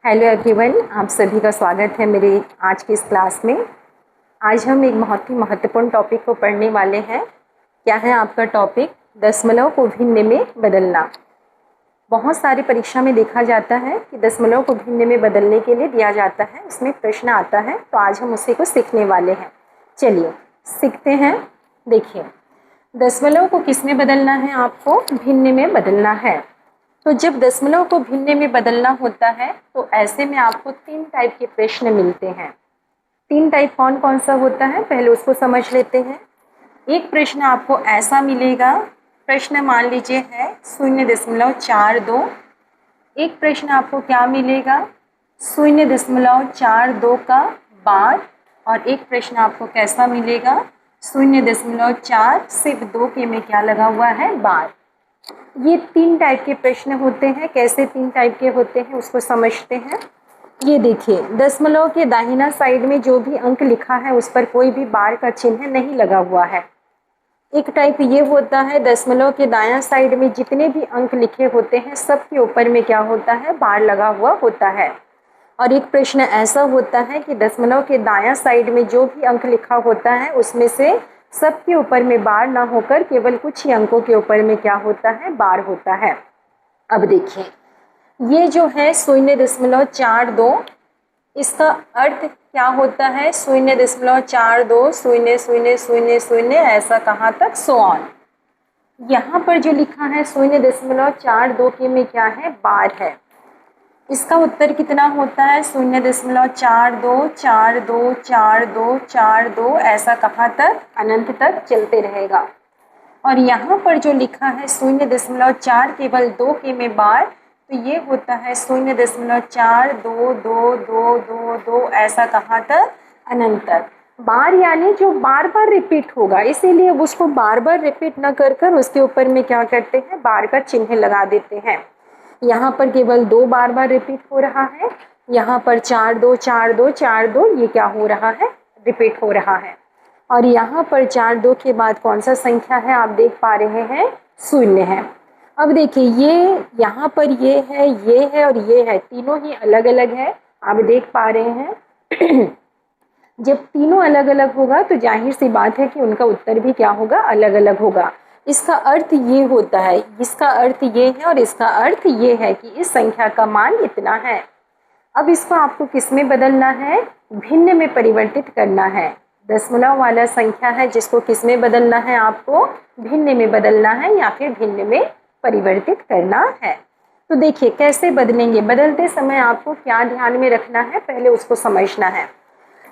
Hello everyone, आप सभी का स्वागत है मेरे आज की इस क्लास में। आज हम एक बहुत ही महत्वपूर्ण टॉपिक को पढ़ने वाले हैं। क्या है आपका टॉपिक? दशमलव को भिन्न में बदलना। बहुत सारी परीक्षा में देखा जाता है कि दशमलव को भिन्न में बदलने के लिए दिया जाता है, उसमें प्रश्न आता है, तो आज हम उसी को सीखने वाले हैं। चलिए सीखते हैं। देखिए, दशमलव को किस में बदलना है? आपको भिन्न में बदलना है। तो जब दशमलव को भिन्न में बदलना होता है तो ऐसे में आपको 3 टाइप के प्रश्न मिलते हैं। 3 टाइप कौन कौन सा होता है, पहले उसको समझ लेते हैं। एक प्रश्न आपको ऐसा मिलेगा, प्रश्न मान लीजिए है 0.42। एक प्रश्न आपको क्या मिलेगा? 0.42 का बार। और एक प्रश्न आपको कैसा मिलेगा? 0.4 सिर्फ 2 के में क्या लगा हुआ है? बार। ये 3 टाइप के प्रश्न होते हैं। कैसे 3 टाइप के होते हैं उसको समझते हैं। ये देखिए, दशमलव के दाहिना साइड में जो भी अंक लिखा है उस पर कोई भी बार का चिन्ह नहीं लगा हुआ है। एक टाइप ये होता है, दशमलव के दायां साइड में जितने भी अंक लिखे होते हैं सबके ऊपर में क्या होता है? बार लगा हुआ होता है। और एक प्रश्न ऐसा होता है कि दशमलव के दायां साइड में जो भी अंक लिखा होता है उसमें से सबके ऊपर में बार ना होकर केवल कुछ ही अंकों के ऊपर में क्या होता है? बार होता है। अब देखिए, ये जो है 0.42, इसका अर्थ क्या होता है? 0.42 0 0 0 0 ऐसा कहाँ तक? So on. यहाँ पर जो लिखा है 0.42 के में क्या है? बार है। इसका उत्तर कितना होता है? 0.42 42 42 42 ऐसा कहाँ तक? अनंत तक चलते रहेगा। और यहाँ पर जो लिखा है 0.4 केवल 2 के में बार, तो ये होता है 0.4 2 2 2 2 2 ऐसा कहाँ तक? अनंत तक। बार यानी जो बार बार रिपीट होगा, इसीलिए उसको बार बार रिपीट न कर कर उसके ऊपर में क्या करते हैं? बार का चिन्ह लगा देते हैं। यहाँ पर केवल 2 बार बार रिपीट हो रहा है, यहाँ पर 4 2 4 2 4 2 ये क्या हो रहा है? रिपीट हो रहा है। और यहाँ पर 4 2 के बाद कौन सा संख्या है? आप देख पा रहे हैं, 0 है। अब देखिए, ये यहाँ पर ये है और ये है, तीनों ही अलग अलग है। आप देख पा रहे हैं। जब तीनों अलग अलग होगा तो जाहिर सी बात है कि उनका उत्तर भी क्या होगा? अलग अलग होगा। इसका अर्थ ये होता है, इसका अर्थ ये है और इसका अर्थ ये है कि इस संख्या का मान इतना है। अब इसको आपको किस में बदलना है? भिन्न में परिवर्तित करना है। दशमलव वाला संख्या है जिसको किस में बदलना है? आपको भिन्न में बदलना है या फिर भिन्न में परिवर्तित करना है। तो देखिए कैसे बदलेंगे। बदलते समय आपको क्या ध्यान में रखना है, पहले उसको समझना है।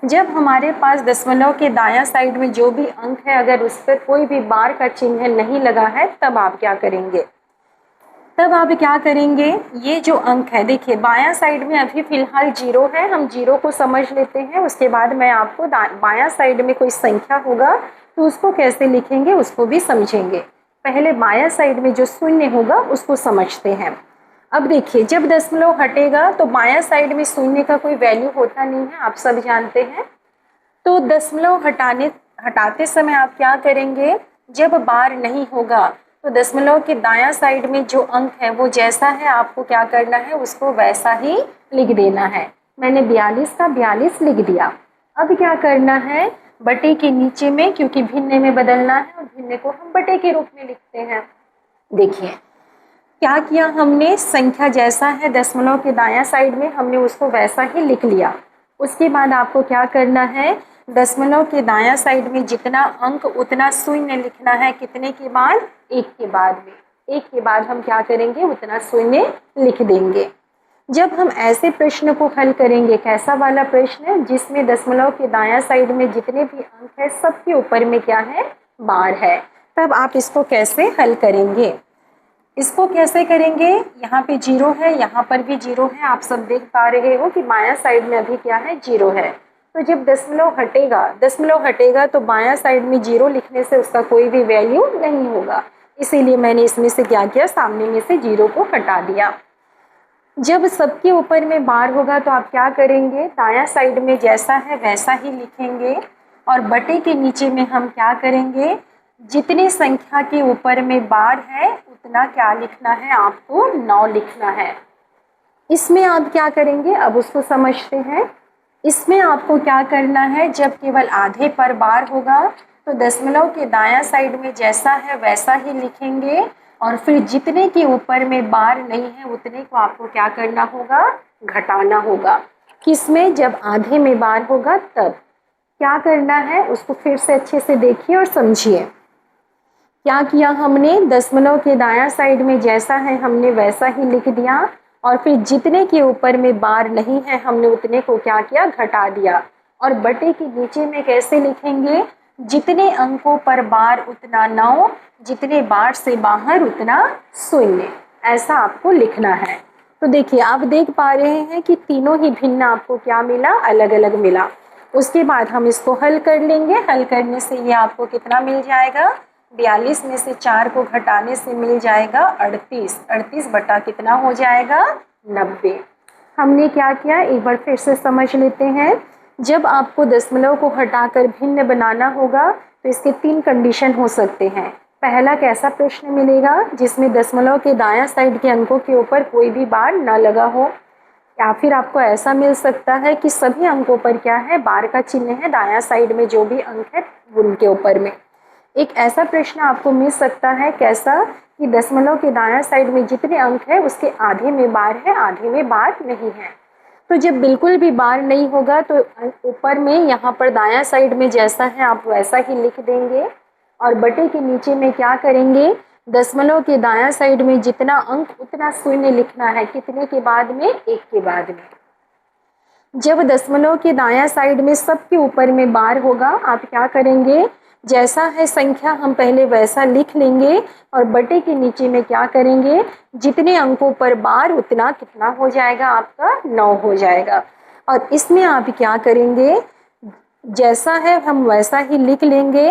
जब हमारे पास दशमलव के दायां साइड में जो भी अंक है, अगर उस पर कोई भी बार का चिन्ह नहीं लगा है, तब आप क्या करेंगे? ये जो अंक है, देखिए बायां साइड में अभी फिलहाल 0 है, हम 0 को समझ लेते हैं। उसके बाद मैं आपको बायां साइड में कोई संख्या होगा तो उसको कैसे लिखेंगे उसको भी समझेंगे। पहले बायां साइड में जो 0 होगा उसको समझते हैं। अब देखिए, जब दशमलव हटेगा तो बायां साइड में 0 का कोई वैल्यू होता नहीं है, आप सब जानते हैं। तो दशमलव हटाते समय आप क्या करेंगे? जब बार नहीं होगा तो दशमलव के दायां साइड में जो अंक है वो जैसा है, आपको क्या करना है? उसको वैसा ही लिख देना है। मैंने 42 का 42 लिख दिया। अब क्या करना है? बटे के नीचे में, क्योंकि भिन्न में बदलना है और भिन्न को हम बटे के रूप में लिखते हैं। देखिए क्या किया हमने? संख्या जैसा है दशमलव के दायां साइड में, हमने उसको वैसा ही लिख लिया। उसके बाद आपको क्या करना है? दशमलव के दायां साइड में जितना अंक उतना 0 लिखना है। कितने के बाद? 1 के बाद में। 1 के बाद हम क्या करेंगे? उतना 0 लिख देंगे। जब हम ऐसे प्रश्न को हल करेंगे, कैसा वाला प्रश्न? जिसमें दशमलव के दायां साइड में जितने भी अंक है सबके ऊपर में क्या है? बार है, तब आप इसको कैसे हल करेंगे? इसको कैसे करेंगे? यहाँ पे 0 है, यहाँ पर भी 0 है। आप सब देख पा रहे हो कि बायां साइड में अभी क्या है? 0 है। तो जब दशमलव हटेगा तो बायां साइड में 0 लिखने से उसका कोई भी वैल्यू नहीं होगा। इसीलिए मैंने इसमें से क्या किया? सामने में से 0 को हटा दिया। जब सबके ऊपर में बार होगा तो आप क्या करेंगे? दायां साइड में जैसा है वैसा ही लिखेंगे और बटे के नीचे में हम क्या करेंगे? जितनी संख्या के ऊपर में बार है उतना क्या लिखना है? आपको 9 लिखना है। इसमें आप क्या करेंगे, अब उसको समझते हैं। इसमें आपको क्या करना है, जब केवल आधे पर बार होगा तो दशमलव के दायां साइड में जैसा है वैसा ही लिखेंगे, और फिर जितने के ऊपर में बार नहीं है उतने को आपको क्या करना होगा, घटाना होगा। किसमें, जब आधे में बार होगा तब क्या करना है उसको फिर से अच्छे से देखिए और समझिए। क्या किया हमने, दशमलव के दायां साइड में जैसा है हमने वैसा ही लिख दिया, और फिर जितने के ऊपर में बार नहीं है हमने उतने को क्या किया, घटा दिया। और बटे के नीचे में कैसे लिखेंगे, जितने अंकों पर बार उतना 9, जितने बार से बाहर उतना 0, ऐसा आपको लिखना है। तो देखिए आप देख पा रहे हैं कि तीनों ही भिन्न आपको क्या मिला, अलग अलग मिला। उसके बाद हम इसको हल कर लेंगे। हल करने से ये आपको कितना मिल जाएगा, 42 में से 4 को घटाने से मिल जाएगा 38। 38 बटा कितना हो जाएगा, 90। हमने क्या किया, एक बार फिर से समझ लेते हैं। जब आपको दशमलव को हटाकर भिन्न बनाना होगा तो इसके 3 कंडीशन हो सकते हैं। पहला कैसा प्रश्न मिलेगा जिसमें दशमलव के दायां साइड के अंकों के ऊपर कोई भी बार न लगा हो, या फिर आपको ऐसा मिल सकता है कि सभी अंकों पर क्या है, बार का चिन्ह है दायां साइड में, जो भी अंक है उनके ऊपर में। एक ऐसा प्रश्न आपको मिल सकता है, कैसा कि दशमलव के दायां साइड में जितने अंक है उसके आधे में बार है, आधे में बार नहीं है। तो जब बिल्कुल भी बार नहीं होगा तो ऊपर में यहाँ पर दायां साइड में जैसा है आप वैसा ही लिख देंगे, और बटे के नीचे में क्या करेंगे, दशमलव के दायां साइड में जितना अंक उतना 0 लिखना है। कितने के बाद में, 1 के बाद में। जब दशमलव के दायां साइड में सबके ऊपर में बार होगा आप क्या करेंगे, जैसा है संख्या हम पहले वैसा लिख लेंगे, और बटे के नीचे में क्या करेंगे, जितने अंकों पर बार उतना कितना हो जाएगा, आपका 9 हो जाएगा। और इसमें आप क्या करेंगे, जैसा है हम वैसा ही लिख लेंगे,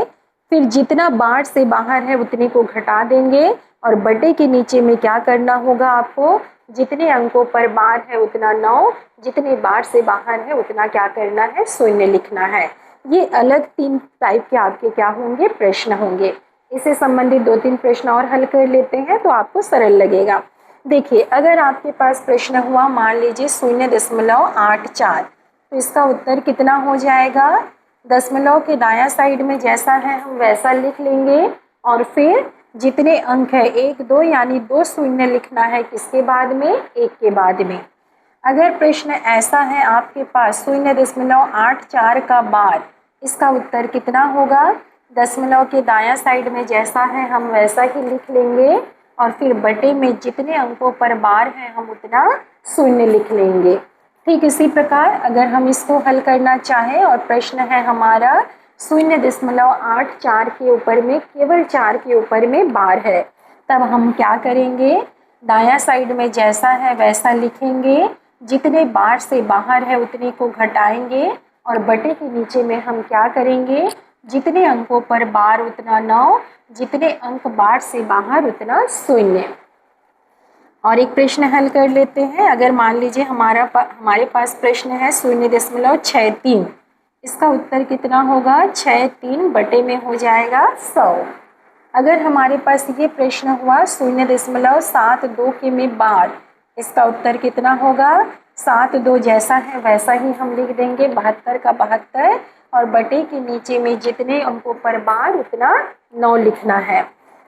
फिर जितना बार से बाहर है उतने को घटा देंगे, और बटे के नीचे में क्या करना होगा आपको, जितने अंकों पर बार है उतना 9, जितने बार से बाहर है उतना क्या करना है, 0 लिखना है। ये अलग 3 टाइप के आपके क्या होंगे, प्रश्न होंगे। इससे संबंधित 2-3 प्रश्न और हल कर लेते हैं तो आपको सरल लगेगा। देखिए अगर आपके पास प्रश्न हुआ मान लीजिए 0.84, तो इसका उत्तर कितना हो जाएगा, दशमलव के दायां साइड में जैसा है हम वैसा लिख लेंगे, और फिर जितने अंक है 1 2 यानी 2 शून्य लिखना है, किसके बाद में, 1 के बाद में। अगर प्रश्न ऐसा है आपके पास 0.84 का बार, इसका उत्तर कितना होगा, दशमलव के दायां साइड में जैसा है हम वैसा ही लिख लेंगे, और फिर बटे में जितने अंकों पर बार है हम उतना 0 लिख लेंगे। ठीक इसी प्रकार अगर हम इसको हल करना चाहें और प्रश्न है हमारा 0.84 के ऊपर में केवल 4 के ऊपर में बार है, तब हम क्या करेंगे, दायां साइड में जैसा है वैसा लिखेंगे, जितने बार से बाहर है उतने को घटाएंगे, और बटे के नीचे में हम क्या करेंगे, जितने अंकों पर बार उतना 9, जितने अंक बार से बाहर उतना 0। और एक प्रश्न हल कर लेते हैं। अगर मान लीजिए हमारे पास प्रश्न है 0.63, इसका उत्तर कितना होगा, 63 बटे में हो जाएगा 100। अगर हमारे पास ये प्रश्न हुआ 0.72 के में बार, इसका उत्तर कितना होगा, 72 जैसा है वैसा ही हम लिख देंगे, 72 का 72, और बटे के नीचे में जितने अंकों पर बार उतना 9 लिखना है।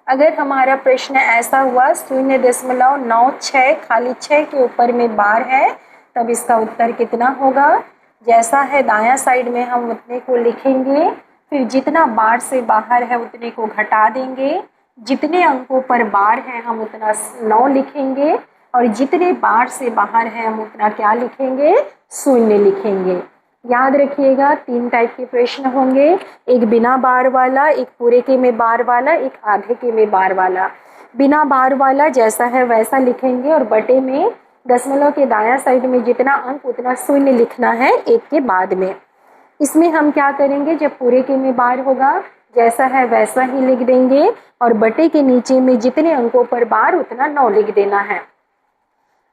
अगर हमारा प्रश्न ऐसा हुआ 0.96 खाली 6 के ऊपर में बार है, तब इसका उत्तर कितना होगा, जैसा है दायां साइड में हम उतने को लिखेंगे, फिर जितना बार से बाहर है उतने को घटा देंगे, जितने अंकों पर बार है हम उतना 9 लिखेंगे, और जितने बार से बाहर है हम उतना क्या लिखेंगे, 0 लिखेंगे। याद रखिएगा 3 टाइप के प्रश्न होंगे, एक बिना बार वाला, एक पूरे के में बार वाला, एक आधे के में बार वाला। बिना बार वाला जैसा है वैसा लिखेंगे, और बटे में दशमलव के दायां साइड में जितना अंक उतना 0 लिखना है 1 के बाद में। इसमें हम क्या करेंगे, जब पूरे के में बार होगा जैसा है वैसा ही लिख देंगे, और बटे के नीचे में जितने अंकों पर बार उतना 9 लिख देना है।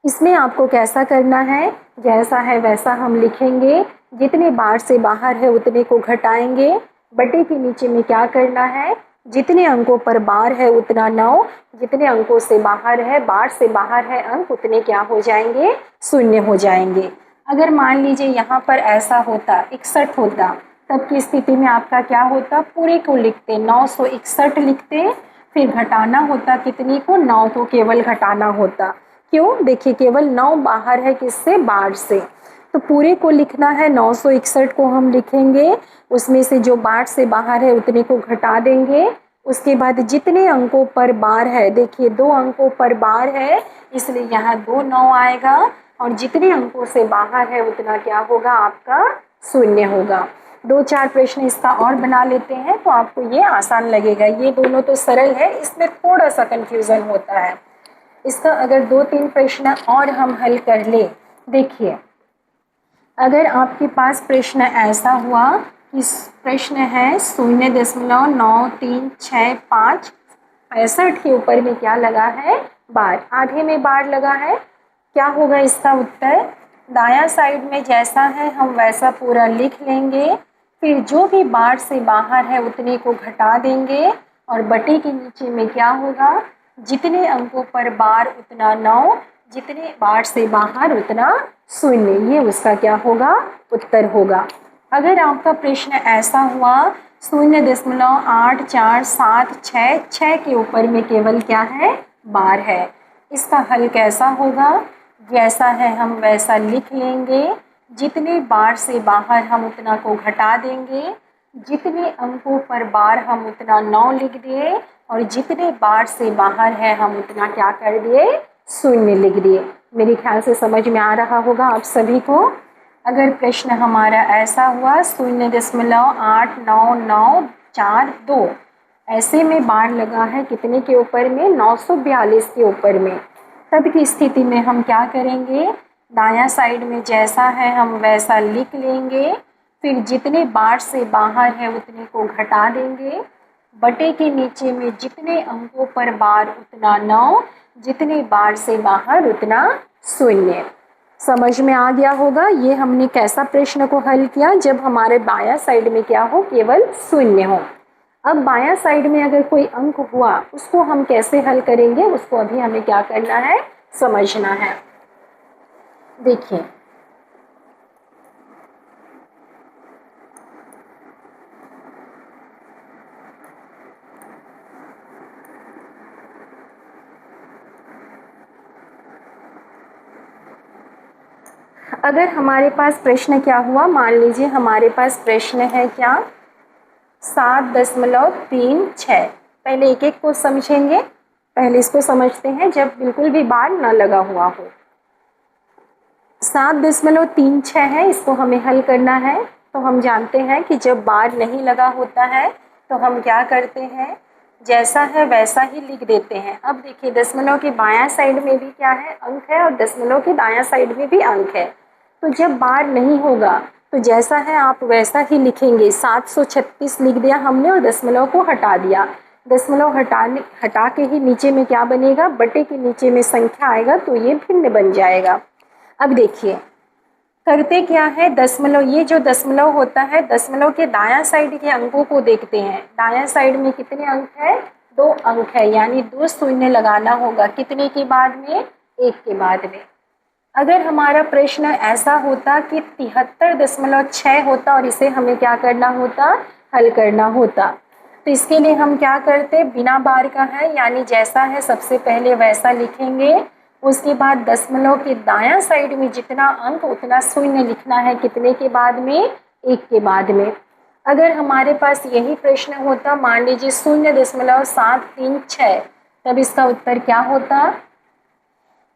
इसमें आपको कैसा करना है, जैसा है वैसा हम लिखेंगे, जितने बार से बाहर है उतने को घटाएंगे, बटे के नीचे में क्या करना है, जितने अंकों पर बार है उतना 9, जितने अंकों से बाहर है, बार से बाहर है अंक, उतने क्या हो जाएंगे, शून्य हो जाएंगे। अगर मान लीजिए यहाँ पर ऐसा होता 61 होता, तब की स्थिति में आपका क्या होता, पूरे को लिखते 961 लिखते, फिर घटाना होता कितनी को, 9 को केवल घटाना होता। क्यों, देखिए केवल 9 बाहर है किससे, बार से, तो पूरे को लिखना है 961 को हम लिखेंगे, उसमें से जो बार से बाहर है उतने को घटा देंगे। उसके बाद जितने अंकों पर बार है, देखिए 2 अंकों पर बार है इसलिए यहाँ 2 9 आएगा, और जितने अंकों से बाहर है उतना क्या होगा, आपका शून्य होगा। 2-4 प्रश्न इसका और बना लेते हैं तो आपको ये आसान लगेगा। ये दोनों तो सरल है, इसमें थोड़ा सा कंफ्यूजन होता है। इसका अगर 2-3 प्रश्न और हम हल कर ले, देखिए अगर आपके पास प्रश्न ऐसा हुआ कि प्रश्न है 0.9365 65 के ऊपर में क्या लगा है, बार, आधे में बार लगा है, क्या होगा इसका उत्तर, दायां साइड में जैसा है हम वैसा पूरा लिख लेंगे, फिर जो भी बार से बाहर है उतने को घटा देंगे, और बटे के नीचे में क्या होगा, जितने अंकों पर बार उतना 9, जितने बार से बाहर उतना शून्य, ये उसका क्या होगा, उत्तर होगा। अगर आपका प्रश्न ऐसा हुआ 0.8476 के ऊपर में केवल क्या है, बार है, इसका हल कैसा होगा, जैसा है हम वैसा लिख लेंगे, जितने बार से बाहर हम उतना को घटा देंगे, जितने अंकों पर बार हम उतना 9 लिख दिए, और जितने बार से बाहर है हम उतना क्या कर दिए, शून्य लिख दिए। मेरे ख्याल से समझ में आ रहा होगा आप सभी को। अगर प्रश्न हमारा ऐसा हुआ 0.8992 ऐसे में बार लगा है कितने के ऊपर में, 942 के ऊपर में, तब की स्थिति में हम क्या करेंगे, दायां साइड में जैसा है हम वैसा लिख लेंगे, फिर जितने बार से बाहर है उतने को घटा देंगे, बटे के नीचे में जितने अंकों पर बार उतना 9, जितने बार से बाहर उतना शून्य। समझ में आ गया होगा। ये हमने कैसा प्रश्न को हल किया, जब हमारे बायां साइड में क्या हो, केवल शून्य हो। अब बायां साइड में अगर कोई अंक हुआ उसको हम कैसे हल करेंगे, उसको अभी हमें क्या करना है, समझना है। देखिए अगर हमारे पास प्रश्न क्या हुआ, मान लीजिए हमारे पास प्रश्न है क्या, 7.36। पहले एक एक को समझेंगे, पहले इसको समझते हैं जब बिल्कुल भी बार ना लगा हुआ हो। 7.36 है, इसको हमें हल करना है। तो हम जानते हैं कि जब बार नहीं लगा होता है तो हम क्या करते हैं, जैसा है वैसा ही लिख देते हैं। अब देखिए दशमलव के बायां साइड में भी क्या है, अंक है, और दशमलव के दायां साइड में भी अंक है। तो जब बार नहीं होगा तो जैसा है आप वैसा ही लिखेंगे। 736 लिख दिया हमने और दशमलव को हटा दिया। दशमलव हटा के ही नीचे में क्या बनेगा, बटे के नीचे में संख्या आएगा तो ये भिन्न बन जाएगा। अब देखिए करते क्या है, दशमलव, ये जो दशमलव होता है दशमलव के दायां साइड के अंकों को देखते हैं। दायां साइड में कितने अंक है, 2 अंक है, यानी 2 शून्य लगाना होगा। कितने के बाद में, 1 के बाद में। अगर हमारा प्रश्न ऐसा होता कि 73.6 होता और इसे हमें क्या करना होता, हल करना होता, तो इसके लिए हम क्या करते, बिना बार का है यानी जैसा है सबसे पहले वैसा लिखेंगे। उसके बाद दशमलव के दायां साइड में जितना अंक उतना शून्य लिखना है, कितने के बाद में, 1 के बाद में। अगर हमारे पास यही प्रश्न होता, मान लीजिए 0.736, तब इसका उत्तर क्या होता,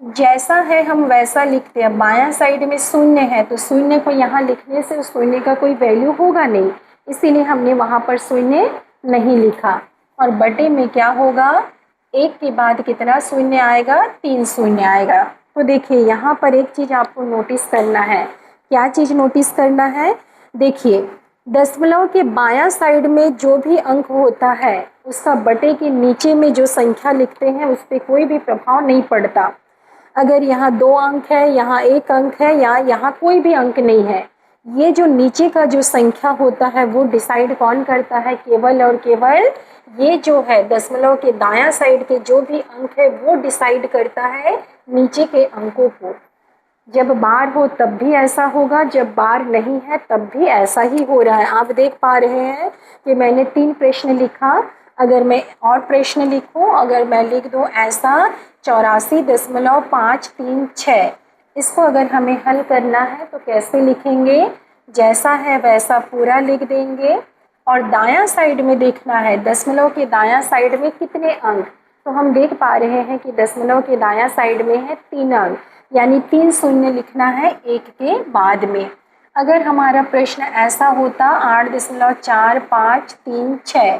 जैसा है हम वैसा लिखते हैं। बायां साइड में शून्य है तो शून्य को यहाँ लिखने से उस शून्य का कोई वैल्यू होगा नहीं, इसीलिए हमने वहाँ पर शून्य नहीं लिखा। और बटे में क्या होगा, 1 के बाद कितना शून्य आएगा, 3 शून्य आएगा। तो देखिए यहाँ पर एक चीज़ आपको नोटिस करना है। क्या चीज़ नोटिस करना है, देखिए दशमलव के बायां साइड में जो भी अंक होता है उसका बटे के नीचे में जो संख्या लिखते हैं उस पर कोई भी प्रभाव नहीं पड़ता। अगर यहाँ 2 अंक है, यहाँ 1 अंक है, या यहाँ कोई भी अंक नहीं है, ये जो नीचे का जो संख्या होता है वो डिसाइड कौन करता है? केवल और केवल ये जो है दशमलव के दायां साइड के जो भी अंक है वो डिसाइड करता है नीचे के अंकों को। जब बार हो तब भी ऐसा होगा, जब बार नहीं है तब भी ऐसा ही हो रहा है। आप देख पा रहे हैं कि मैंने 3 प्रश्न लिखा। अगर मैं और प्रश्न लिखूं, अगर मैं लिख दूं ऐसा 84.536, इसको अगर हमें हल करना है तो कैसे लिखेंगे? जैसा है वैसा पूरा लिख देंगे और दायां साइड में देखना है दशमलव के दायां साइड में कितने अंक। तो हम देख पा रहे हैं कि दशमलव के दायां साइड में है 3 अंक, यानी 3 शून्य लिखना है एक के बाद में। अगर हमारा प्रश्न ऐसा होता 8.4536,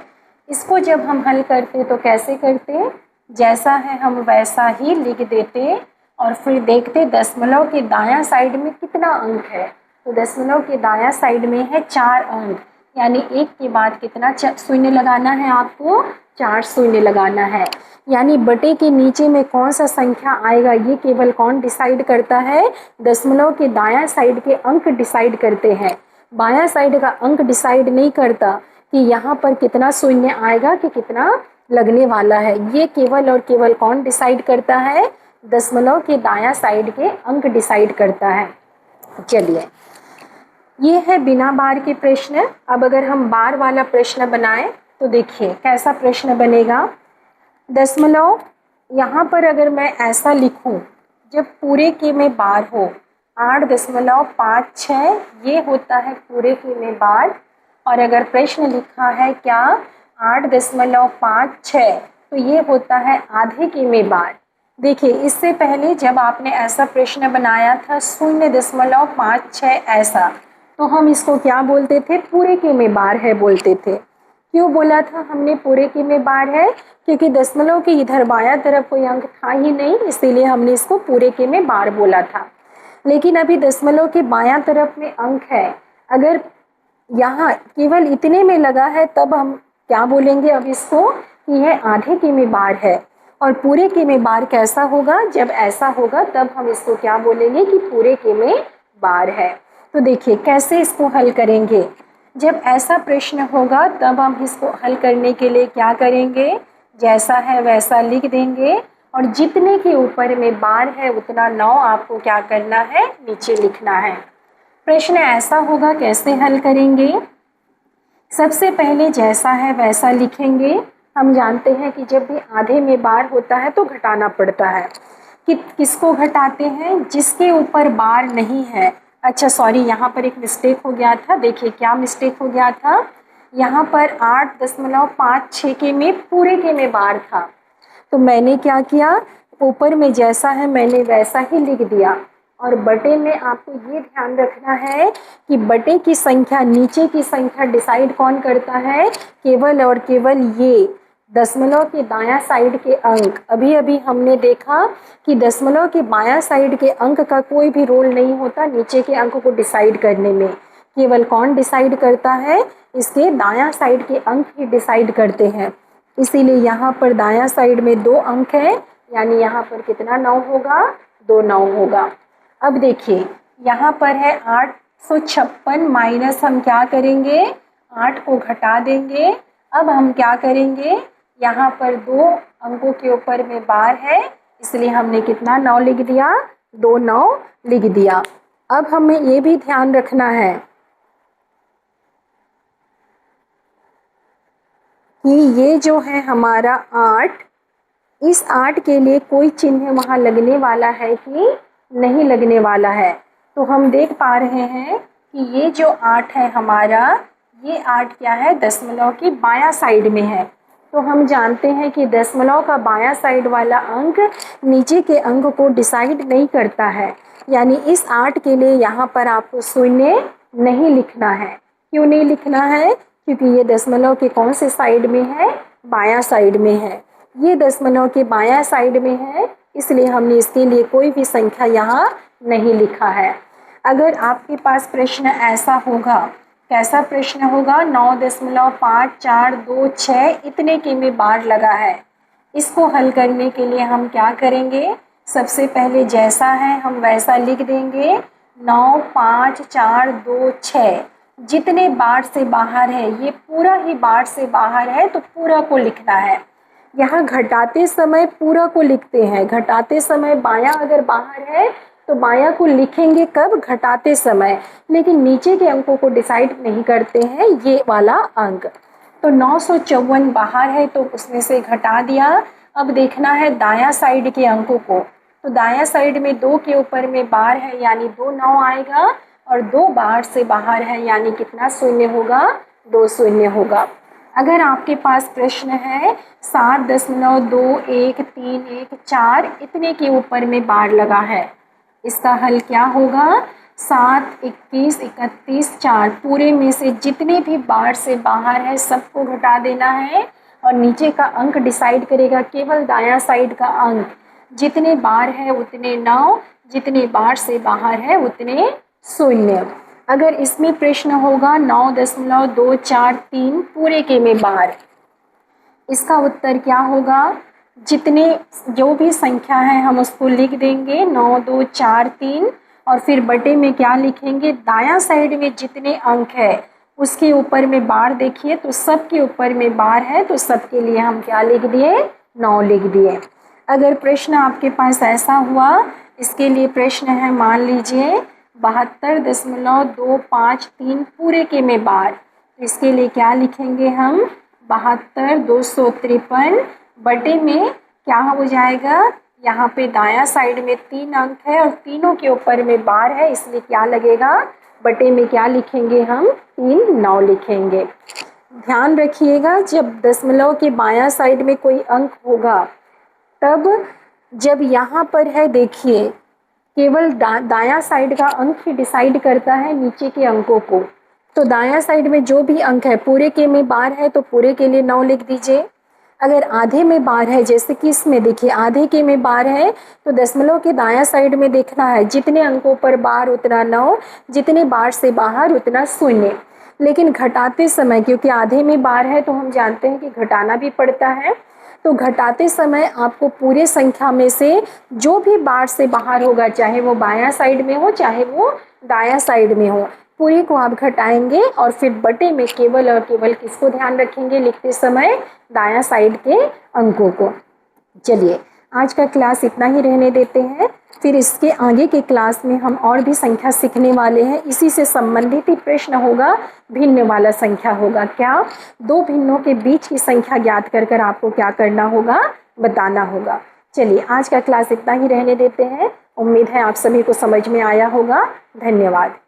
इसको जब हम हल करते तो कैसे करते? जैसा है हम वैसा ही लिख देते और फिर देखते दशमलव के दायां साइड में कितना अंक है। तो दशमलव के दायां साइड में है 4 अंक, यानी एक के बाद कितना शून्य लगाना है आपको? 4 शून्य लगाना है। यानी बटे के नीचे में कौन सा संख्या आएगा ये केवल कौन डिसाइड करता है? दशमलव के दायां साइड के अंक डिसाइड करते हैं। बायां साइड का अंक डिसाइड नहीं करता कि यहाँ पर कितना शून्य आएगा कि कितना लगने वाला है। ये केवल और केवल कौन डिसाइड करता है? दशमलव के दायां साइड के अंक डिसाइड करता है। चलिए, ये है बिना बार के प्रश्न। अब अगर हम बार वाला प्रश्न बनाएं तो देखिए कैसा प्रश्न बनेगा। दशमलव यहाँ पर अगर मैं ऐसा लिखूं, जब पूरे के में बार हो 8.56, ये होता है पूरे के में बार। और अगर प्रश्न लिखा है क्या 8.56, तो ये होता है आधे के में बार। देखिए इससे पहले जब आपने ऐसा प्रश्न बनाया था 0.56 ऐसा, तो हम इसको क्या बोलते थे? पूरे के में बार है बोलते थे। क्यों बोला था हमने पूरे के में बार है? क्योंकि दशमलव के इधर बायां तरफ कोई अंक था ही नहीं, इसीलिए हमने इसको पूरे के में बार बोला था। लेकिन अभी दशमलव के बायां तरफ में अंक है, अगर यहाँ केवल इतने में लगा है तब हम क्या बोलेंगे अब इसको? कि यह आधे के में बार है। और पूरे के में बार कैसा होगा? जब ऐसा होगा तब हम इसको क्या बोलेंगे? कि पूरे के में बार है। तो देखिए कैसे इसको हल करेंगे। जब ऐसा प्रश्न होगा तब हम इसको हल करने के लिए क्या करेंगे? जैसा है वैसा लिख देंगे और जितने के ऊपर में बार है उतना 9 आपको क्या करना है? नीचे लिखना है। प्रश्न ऐसा होगा, कैसे हल करेंगे? सबसे पहले जैसा है वैसा लिखेंगे। हम जानते हैं कि जब भी आधे में बार होता है तो घटाना पड़ता है। किसको घटाते हैं? जिसके ऊपर बार नहीं है। अच्छा सॉरी, यहाँ पर एक मिस्टेक हो गया था। देखिए क्या मिस्टेक हो गया था, यहाँ पर 8.56 के में पूरे के में बार था, तो मैंने क्या किया? ऊपर में जैसा है मैंने वैसा ही लिख दिया। और बटे में आपको ये ध्यान रखना है कि बटे की संख्या, नीचे की संख्या डिसाइड कौन करता है? केवल और केवल ये दशमलव के दायां साइड के अंक। अभी अभी हमने देखा कि दशमलव के बायां साइड के अंक का कोई भी रोल नहीं होता नीचे के अंक को डिसाइड करने में। केवल कौन डिसाइड करता है? इसके दायां साइड के अंक ही डिसाइड करते हैं। इसीलिए यहाँ पर दायां साइड में 2 अंक है, यानी यहाँ पर कितना 9 होगा? 2 9 होगा। अब देखिए यहाँ पर है 856 माइनस हम क्या करेंगे? 8 को घटा देंगे। अब हम क्या करेंगे? यहाँ पर 2 अंकों के ऊपर में बार है, इसलिए हमने कितना 9 लिख दिया? 2 9 लिख दिया। अब हमें ये भी ध्यान रखना है कि ये जो है हमारा 8, इस 8 के लिए कोई चिन्ह वहाँ लगने वाला है कि नहीं लगने वाला है। तो हम देख पा रहे हैं कि ये जो 8 है हमारा, ये 8 क्या है? दशमलव की बायां साइड में है। तो हम जानते हैं कि दशमलव का बायां साइड वाला अंक नीचे के अंक को डिसाइड नहीं करता है, यानी इस 8 के लिए यहाँ पर आपको शून्य नहीं लिखना है। क्यों नहीं लिखना है? क्योंकि ये दशमलव के कौन से साइड में है? बायां साइड में है। ये दशमलव के बायां साइड में है, इसलिए हमने इसके लिए कोई भी संख्या यहाँ नहीं लिखा है। अगर आपके पास प्रश्न ऐसा होगा, कैसा प्रश्न होगा? 9.5426 इतने के में बार लगा है। इसको हल करने के लिए हम क्या करेंगे? सबसे पहले जैसा है हम वैसा लिख देंगे 9, 5, 4, 2, 6 जितने बार से बाहर है ये पूरा ही बार से बाहर है तो पूरा को लिखना है। यहाँ घटाते समय पूरा को लिखते हैं, घटाते समय बायां अगर बाहर है तो बायां को लिखेंगे कब, घटाते समय, लेकिन नीचे के अंकों को डिसाइड नहीं करते हैं ये वाला अंक। तो 954 बाहर है तो उसमें से घटा दिया। अब देखना है दायां साइड के अंकों को, तो दायां साइड में 2 के ऊपर में बार है यानी 2 9 आएगा और 2 बार से बाहर है यानी कितना शून्य होगा, 2 शून्य होगा। अगर आपके पास प्रश्न है 7.2131 इतने के ऊपर में बार लगा है, इसका हल क्या होगा, 7, 21, 31, 4 पूरे में से जितने भी बार से बाहर है सबको घटा देना है और नीचे का अंक डिसाइड करेगा केवल दायां साइड का अंक। जितने बार है उतने 9, जितने बार से बाहर है उतने शून्य। अगर इसमें प्रश्न होगा 9.243 पूरे के में बार, इसका उत्तर क्या होगा, जितने जो भी संख्या है हम उसको लिख देंगे 9243 और फिर बटे में क्या लिखेंगे, दायां साइड में जितने अंक है उसके ऊपर में बार देखिए तो सब के ऊपर में बार है तो सब के लिए हम क्या लिख दिए, 9 लिख दिए। अगर प्रश्न आपके पास ऐसा हुआ, इसके लिए प्रश्न है मान लीजिए 72.253 पूरे के में बार, तो इसके लिए क्या लिखेंगे हम, 72,253 बटे में क्या हो जाएगा, यहाँ पे दायां साइड में 3 अंक है और तीनों के ऊपर में बार है इसलिए क्या लगेगा, बटे में क्या लिखेंगे हम, 3 9 लिखेंगे। ध्यान रखिएगा जब दशमलव के बायां साइड में कोई अंक होगा तब जब यहाँ पर है देखिए केवल दायां साइड का अंक ही डिसाइड करता है नीचे के अंकों को, तो दायां साइड में जो भी अंक है पूरे के में बार है तो पूरे के लिए 9 लिख दीजिए। अगर आधे में बार है जैसे कि इसमें देखिए आधे के में बार है तो दशमलव के दायां साइड में देखना है जितने अंकों पर बार उतना 9, जितने बार से बाहर उतना शून्य। लेकिन घटाते समय क्योंकि आधे में बार है तो हम जानते हैं कि घटाना भी पड़ता है, तो घटाते समय आपको पूरे संख्या में से जो भी बार से बाहर होगा चाहे वो बायां साइड में हो चाहे वो दायां साइड में हो, पूरे को आप घटाएंगे और फिर बटे में केवल और केवल किसको ध्यान रखेंगे लिखते समय, दायां साइड के अंकों को। चलिए आज का क्लास इतना ही रहने देते हैं, फिर इसके आगे के क्लास में हम और भी संख्या सीखने वाले हैं। इसी से संबंधित ही प्रश्न होगा, भिन्न वाला संख्या होगा, क्या 2 भिन्नों के बीच की संख्या ज्ञात कर आपको क्या करना होगा, बताना होगा। चलिए आज का क्लास इतना ही रहने देते हैं, उम्मीद है आप सभी को समझ में आया होगा। धन्यवाद।